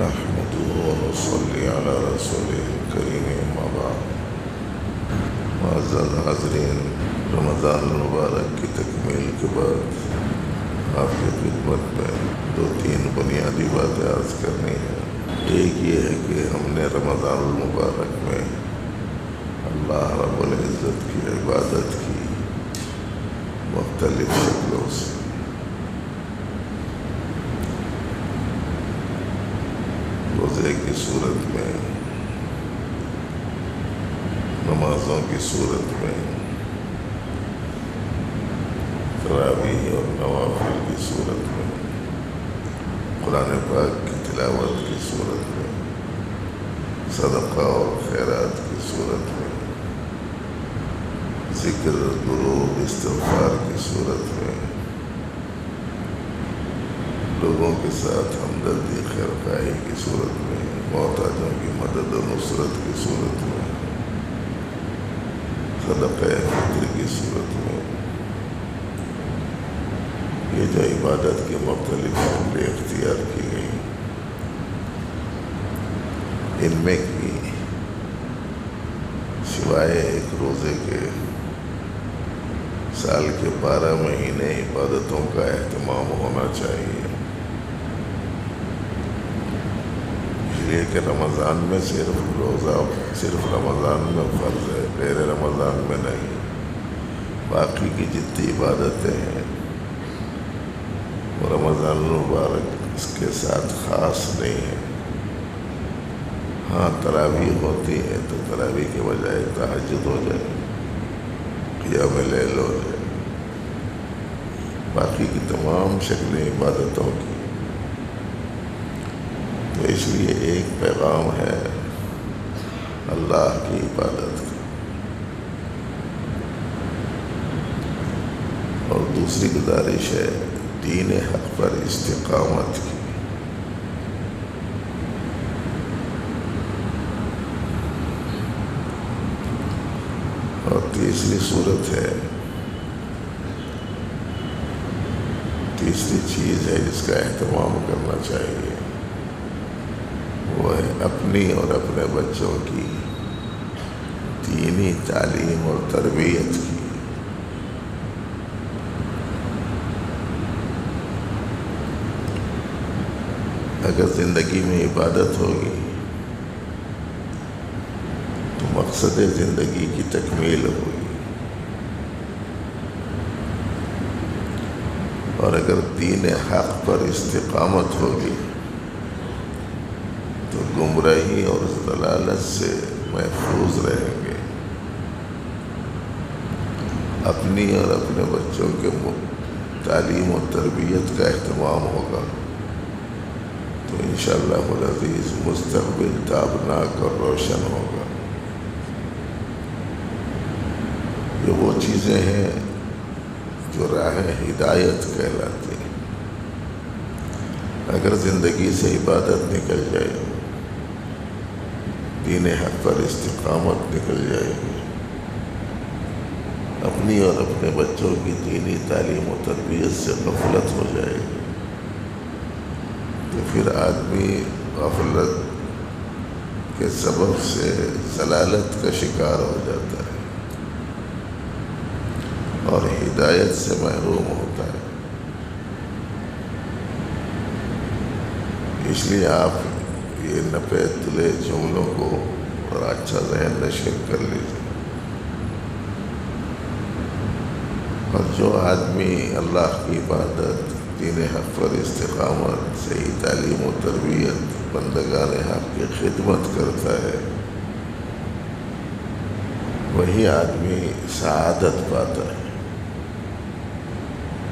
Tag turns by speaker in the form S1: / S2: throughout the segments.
S1: نحمده ونصلي على رسوله الكريم اما بعد. معزز حاضرین، رمضان المبارک کی تکمیل کے بعد آپ کی خدمت میں 2-3 بنیادی باتیں عرض کرنی ہیں۔ ایک یہ ہے کہ ہم نے رمضان المبارک میں اللہ رب العزت کی عبادت کی مختلف شکلوں سے۔ روزے کی صورت میں، نمازوں کی صورت میں، تراویح اور نوافل کی صورت میں، قرآن پاک کی تلاوت کی صورت میں، صدقہ اور خیرات کی صورت میں، ذکر درود استغفار کی صورت میں، لوگوں کے ساتھ ہمدردی خیرخواہی کی صورت میں، محتاجوں کی مدد و نصرت کی صورت میں، صدقہ فطر کی صورت میں، یہ جو عبادت کی مختلف شکلیں اختیار کی گئی، ان میں کی سوائے ایک روزے کے سال کے 12 مہینے عبادتوں کا اہتمام ہونا چاہیے، اس لیے کہ رمضان میں صرف روزہ صرف رمضان میں فرض ہے، غیر رمضان میں نہیں۔ باقی کی جتنی عبادتیں ہیں وہ رمضان المبارک اس کے ساتھ خاص نہیں ہے۔ ہاں تراویح ہوتی ہے تو تراویح کے بجائے تہجد ہو جائے، قیام لیل ہو جائے، باقی کی تمام شکلیں عبادتوں کی۔ تو اس لیے ایک پیغام ہے اللہ کی عبادت کا، اور دوسری گزارش ہے دین حق پر استقامت کی۔ اور تیسری صورت ہے، تیسری چیز ہے جس کا اہتمام کرنا چاہیے، وہ ہے اپنی اور اپنے بچوں کی دینی تعلیم اور تربیت کی۔ اگر زندگی میں عبادت ہوگی تو مقصد زندگی کی تکمیل ہوگی، اور اگر دین حق پر استقامت ہوگی تو گمراہی اور ضلالت سے محفوظ رہیں گے۔ اپنی اور اپنے بچوں کے تعلیم و تربیت کا اہتمام ہوگا تو انشاءاللہ العزیز مستقبل تابناک اور روشن ہوگا۔ یہ وہ چیزیں ہیں جو راہ ہدایت کہلاتی ہیں۔ اگر زندگی سے عبادت نکل جائے، دین حق پر استقامت نکل جائے، اپنی اور اپنے بچوں کی دینی تعلیم و تربیت سے غفلت ہو جائے گی، تو پھر آدمی غفلت کے سبب سے ضلالت کا شکار ہو جاتا ہے اور ہدایت سے محروم ہوتا ہے۔ اس لیے آپ یہ نپے تلے جملوں کو اور اچھا ذہن نشین کر لیجیے۔ اور جو آدمی اللہ کی عبادت، دین حق پر استقامت، صحیح تعلیم و تربیت، بندگان حق کی خدمت کرتا ہے، وہی آدمی سعادت پاتا ہے۔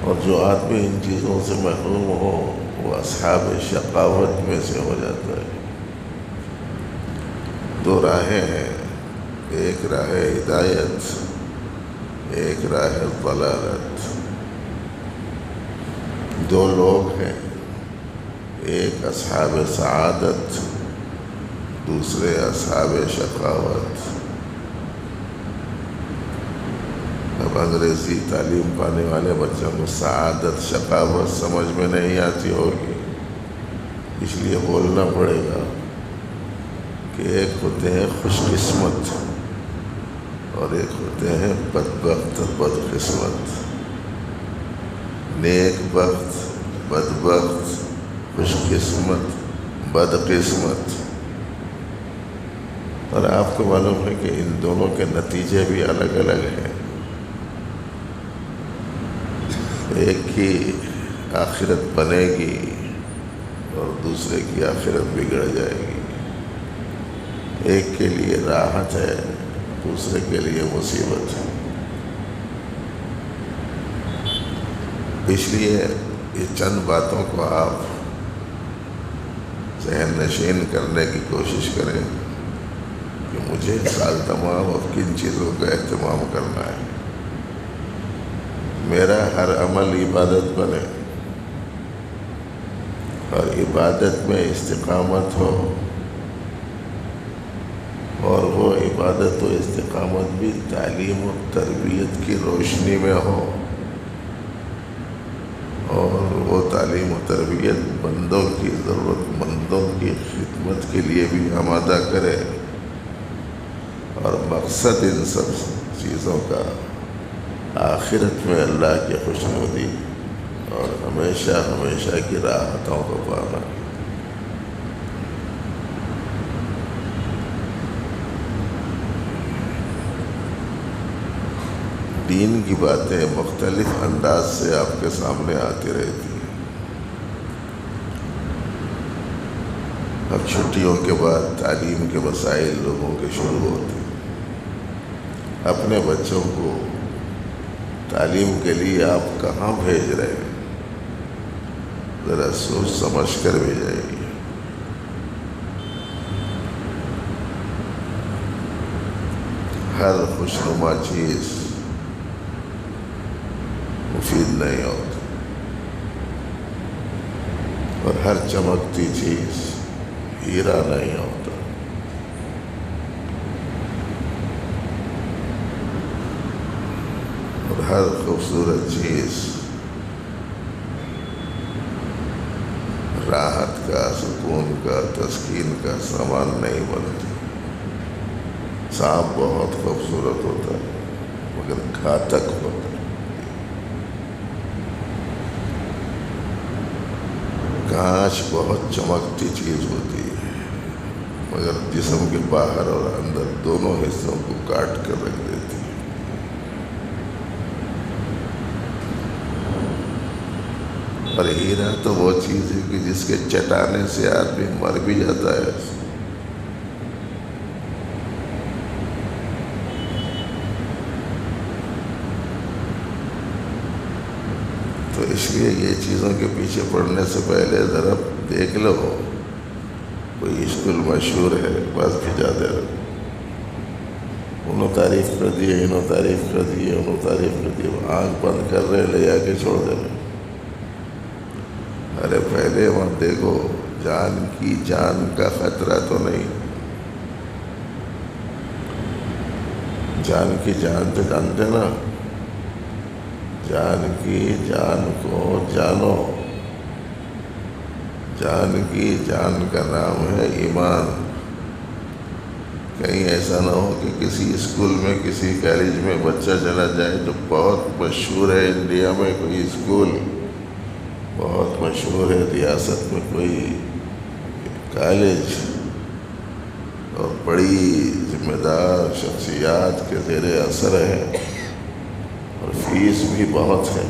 S1: اور جو آدمی ان چیزوں سے محروم ہو وہ اصحاب شقاوت میں سے ہو جاتا ہے۔ 2 راہیں ہیں، ایک راہ ہدایت، ایک راہ ضلالت۔ 2 لوگ ہیں، ایک اصحاب سعادت، دوسرے اصحاب شقاوت۔ اب انگریزی تعلیم پانے والے بچوں کو سعادت شقاوت سمجھ میں نہیں آتی ہوگی، اس لیے بولنا پڑے گا کہ ایک ہوتے ہیں خوش قسمت اور ایک ہوتے ہیں بدبخت بد قسمت. نیک بخت، بدبخت، خوش قسمت، بد قسمت. اور آپ کو معلوم ہے کہ ان دونوں کے نتیجے بھی الگ الگ ہیں. ایک کی آخرت بنے گی اور دوسرے کی آخرت بگڑ جائے گی. ایک کے لیے راحت ہے، دوسرے کے لیے مصیبت ہے. اس لیے یہ چند باتوں کو آپ ذہن نشین کرنے کی کوشش کریں کہ مجھے سال تمام اور کن چیزوں کا اہتمام کرنا ہے. میرا ہر عمل عبادت بنے اور عبادت میں استقامت ہو، اور وہ عبادت و استقامت بھی تعلیم و تربیت کی روشنی میں ہو، اور وہ تعلیم و تربیت بندوں کی ضرورت مندوں کی خدمت کے لیے بھی آمادہ کرے. اور مقصد ان سب چیزوں کا آخرت میں اللہ کی خوشنودی اور ہمیشہ ہمیشہ کی راحتوں کو پانا. دین کی باتیں مختلف انداز سے آپ کے سامنے آتی رہتی ہیں. اب چھٹیوں کے بعد تعلیم کے مسائل لوگوں کے شروع ہوتے ہیں. اپنے بچوں کو تعلیم کے لیے آپ کہاں بھیج رہے ہیں؟ ذرا سوچ سمجھ کر بھیجائیے. ہر خوشنما چیز مفید نہیں ہوتی، اور ہر چمکتی چیز ہیرا نہیں ہوتا. اور ہر خوبصورت چیز راحت کا، سکون کا، تسکین کا سامان نہیں بنتی. سانپ بہت خوبصورت ہوتا ہے مگر گھاتک ہوتا ہے. کانچ بہت چمکتی چیز ہوتی ہے مگر جسم کے باہر اور اندر دونوں حصوں کو کاٹ کر رکھ دیتی ہے. اور ہیرا تو وہ چیز ہے کہ جس کے چٹانے سے آدمی مر بھی جاتا ہے. تو اس لیے یہ چیزوں کے پیچھے پڑنے سے پہلے ذرا دیکھ لو کوئی اسکول مشہور ہے بس بھیجا دے رہا. انہوں تعریف کر دیے، انہوں تعریف کر دیے، انہوں تعریف کر دیے، آنکھ بند کر رہے، لے جا کے چھوڑ دے رہے. ارے پہلے وہاں دیکھو جان کی جان کا خطرہ تو نہیں. جان کی جان تو جانتے نا، جان کی جان کو جانو. جان کی جان کا نام ہے ایمان. کہیں ایسا نہ ہو کہ کسی اسکول میں، کسی کالج میں بچہ چلا جائے تو بہت مشہور ہے انڈیا میں کوئی اسکول، بہت مشہور ہے ریاست میں کوئی کالج، اور بڑی ذمہ دار شخصیات کے زیر اثر ہے، اور فیس بھی بہت ہے.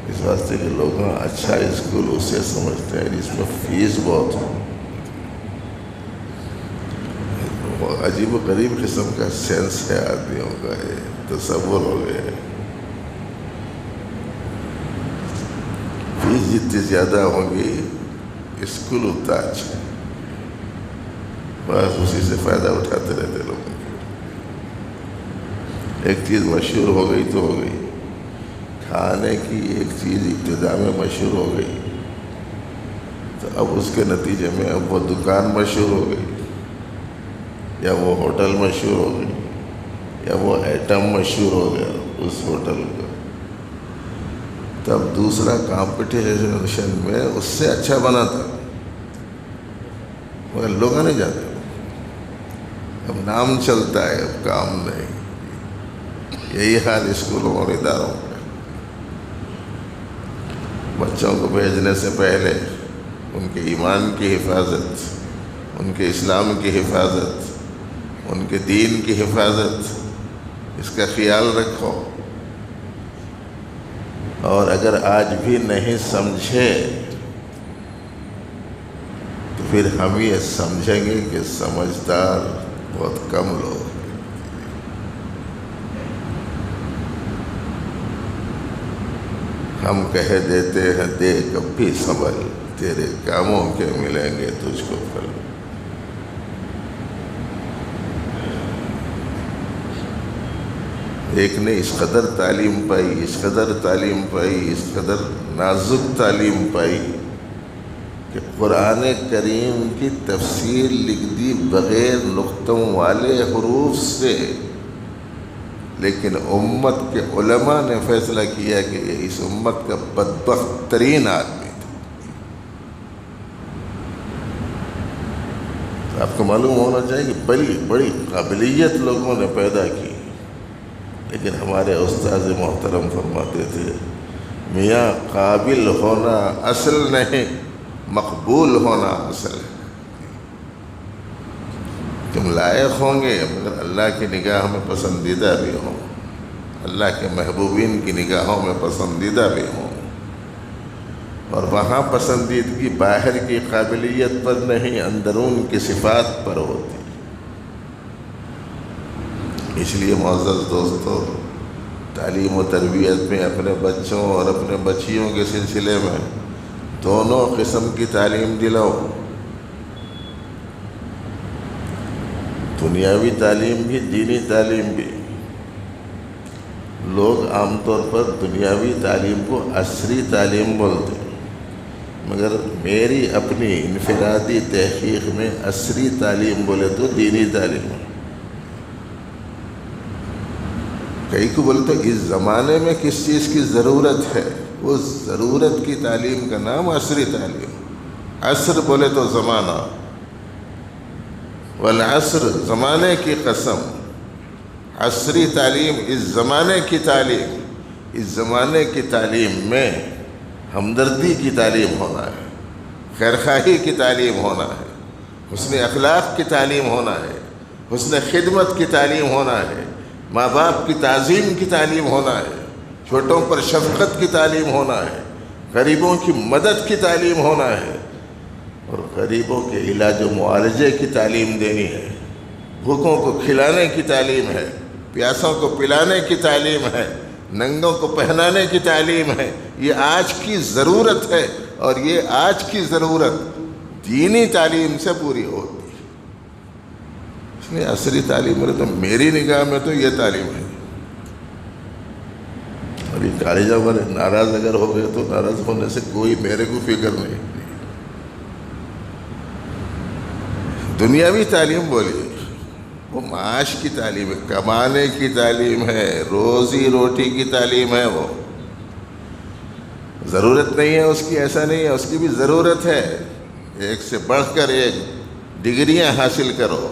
S1: اس واسطے کہ لوگ اچھا اسکول اسے سمجھتے ہیں جس میں فیس بہت ہو. عجیب و غریب قسم کا سینس ہے آدمیوں کا، ہے تصور ہو گئے. فیس جتنی زیادہ ہوگی اسکول اتنا اچھا. بس اسی سے فائدہ اٹھاتے رہتے لوگ. ایک چیز مشہور ہو گئی تو ہو گئی. کھانے کی ایک چیز ابتدا میں مشہور ہو گئی تو اب اس کے نتیجے میں اب وہ دکان مشہور ہو گئی، یا وہ ہوٹل مشہور ہو گئی، یا وہ آئٹم مشہور ہو گیا اس ہوٹل کا. تب دوسرا کمپٹیشن میں اس سے اچھا بنا تھا. مگر لوگ نہیں جاتے، اب نام چلتا ہے، اب کام نہیں۔ یہی حال اسکولوں اور اداروں میں، بچوں کو بھیجنے سے پہلے ان کے ایمان کی حفاظت، ان کے اسلام کی حفاظت، ان کے دین کی حفاظت، اس کا خیال رکھو۔ اور اگر آج بھی نہیں سمجھے تو پھر ہم یہ سمجھیں گے کہ سمجھدار بہت کم لوگ ہیں۔ ہم کہہ دیتے ہیں دیکھ اب بھی سنبھل، تیرے کاموں کے ملیں گے تجھ کو پھل۔ ایک نے اس قدر تعلیم پائی، اس قدر تعلیم پائی، اس قدر نازک تعلیم پائی کہ قرآن کریم کی تفسیر لکھ دی بغیر نقطوں والے حروف سے، لیکن امت کے علماء نے فیصلہ کیا کہ یہ اس امت کا بدبخت ترین آدمی تھا۔ تو آپ کو معلوم ہونا چاہیے کہ بڑی قابلیت لوگوں نے پیدا کی، لیکن ہمارے استاذ محترم فرماتے تھے میاں قابل ہونا اصل نہیں، مقبول ہونا اصل ہے۔ تم لائق ہوں گے مگر اللہ کی نگاہ میں پسندیدہ بھی ہوں، اللہ کے محبوبین کی نگاہوں میں پسندیدہ بھی ہوں، اور وہاں پسندیدگی باہر کی قابلیت پر نہیں، اندرون کی صفات پر ہوتی۔ اس لیے معزز دوستو، تعلیم و تربیت میں اپنے بچوں اور اپنے بچیوں کے سلسلے میں دونوں قسم کی تعلیم دلاؤ، دنیاوی تعلیم بھی، دینی تعلیم بھی۔ لوگ عام طور پر دنیاوی تعلیم کو عصری تعلیم بولتے ہیں، مگر میری اپنی انفرادی تحقیق میں عصری تعلیم بولے تو دینی تعلیم ہے۔ کئی کو بولتے اس زمانے میں کس چیز کی ضرورت ہے، اس ضرورت کی تعلیم کا نام عصری تعلیم۔ عصر بولے تو زمانہ، والعصر زمانے کی قسم، عصری تعلیم اس زمانے کی تعلیم۔ اس زمانے کی تعلیم میں ہمدردی کی تعلیم ہونا ہے، خیرخواہی کی تعلیم ہونا ہے، حسن اخلاق کی تعلیم ہونا ہے، حسن خدمت کی تعلیم ہونا ہے، ماں باپ کی تعظیم کی تعلیم ہونا ہے، چھوٹوں پر شفقت کی تعلیم ہونا ہے، غریبوں کی مدد کی تعلیم ہونا ہے، اور غریبوں کے علاج و معالجے کی تعلیم دینی ہے، بھوکوں کو کھلانے کی تعلیم ہے، پیاسوں کو پلانے کی تعلیم ہے، ننگوں کو پہنانے کی تعلیم ہے۔ یہ آج کی ضرورت ہے، اور یہ آج کی ضرورت دینی تعلیم سے پوری ہوتی ہے۔ اس لیے عصری تعلیم بولے تو میری نگاہ میں تو یہ تعلیم ہے۔ اور یہ کالجوں والے ناراض اگر ہو گئے تو ناراض ہونے سے کوئی میرے کو فکر نہیں۔ دنیاوی تعلیم بولیے وہ معاش کی تعلیم ہے، کمانے کی تعلیم ہے، روزی روٹی کی تعلیم ہے۔ وہ ضرورت نہیں ہے اس کی، ایسا نہیں ہے، اس کی بھی ضرورت ہے۔ ایک سے بڑھ کر ایک ڈگریاں حاصل کرو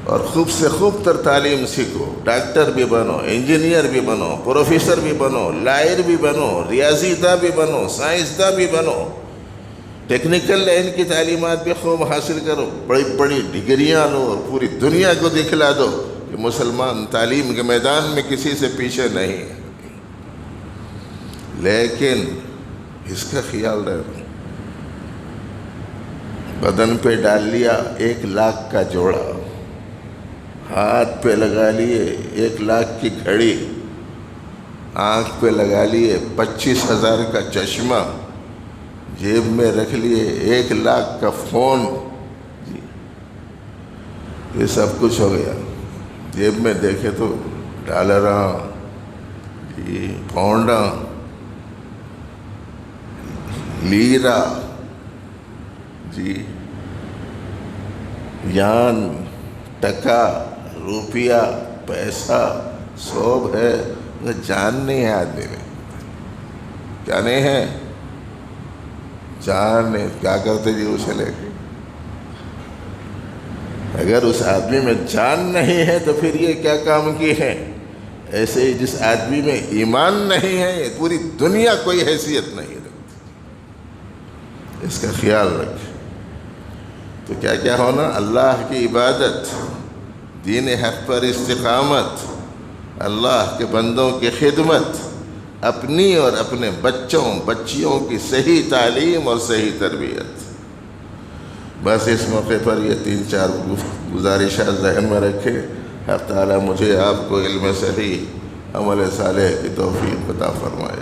S1: اور خوب سے خوب تر تعلیم سیکھو، ڈاکٹر بھی بنو، انجینئر بھی بنو، پروفیسر بھی بنو، لائر بھی بنو، ریاضی داں بھی بنو، سائنس داں بھی بنو، ٹیکنیکل لائن کی تعلیمات بھی خوب حاصل کرو، بڑی بڑی ڈگریاں لو اور پوری دنیا کو دکھلا دو کہ مسلمان تعلیم کے میدان میں کسی سے پیچھے نہیں ہے۔ لیکن اس کا خیال رکھو، بدن پہ ڈال لیا 1,00,000 کا جوڑا، ہاتھ پہ لگا لیے 1,00,000 کی گھڑی، آنکھ پہ لگا لیے 25,000 کا چشمہ، جیب میں رکھ لیے 1,00,000 کا فون، جی یہ سب کچھ ہو گیا۔ جیب میں دیکھے تو ڈالراں، جی پاؤنڈاں، لیرا، جی یان، ٹکا، روپیہ، پیسہ سب ہے، جان نہیں ہے آدمی میں۔ کیا نہیں ہے؟ جان کیا کرتے جی اسے لے کے؟ اگر اس آدمی میں جان نہیں ہے تو پھر یہ کیا کام کی ہے؟ ایسے ہی جس آدمی میں ایمان نہیں ہے یہ پوری دنیا کوئی حیثیت نہیں رکھتی، اس کا خیال رکھیں۔ تو کیا کیا ہونا؟ اللہ کی عبادت، دین حق پر استقامت، اللہ کے بندوں کی خدمت، اپنی اور اپنے بچوں بچیوں کی صحیح تعلیم اور صحیح تربیت۔ بس اس موقع پر یہ 3-4 گزارشات ذہن میں رکھے۔ حق تعالیٰ مجھے آپ کو علم صحیح، عمل صالح کی توفیق عطا فرمائے۔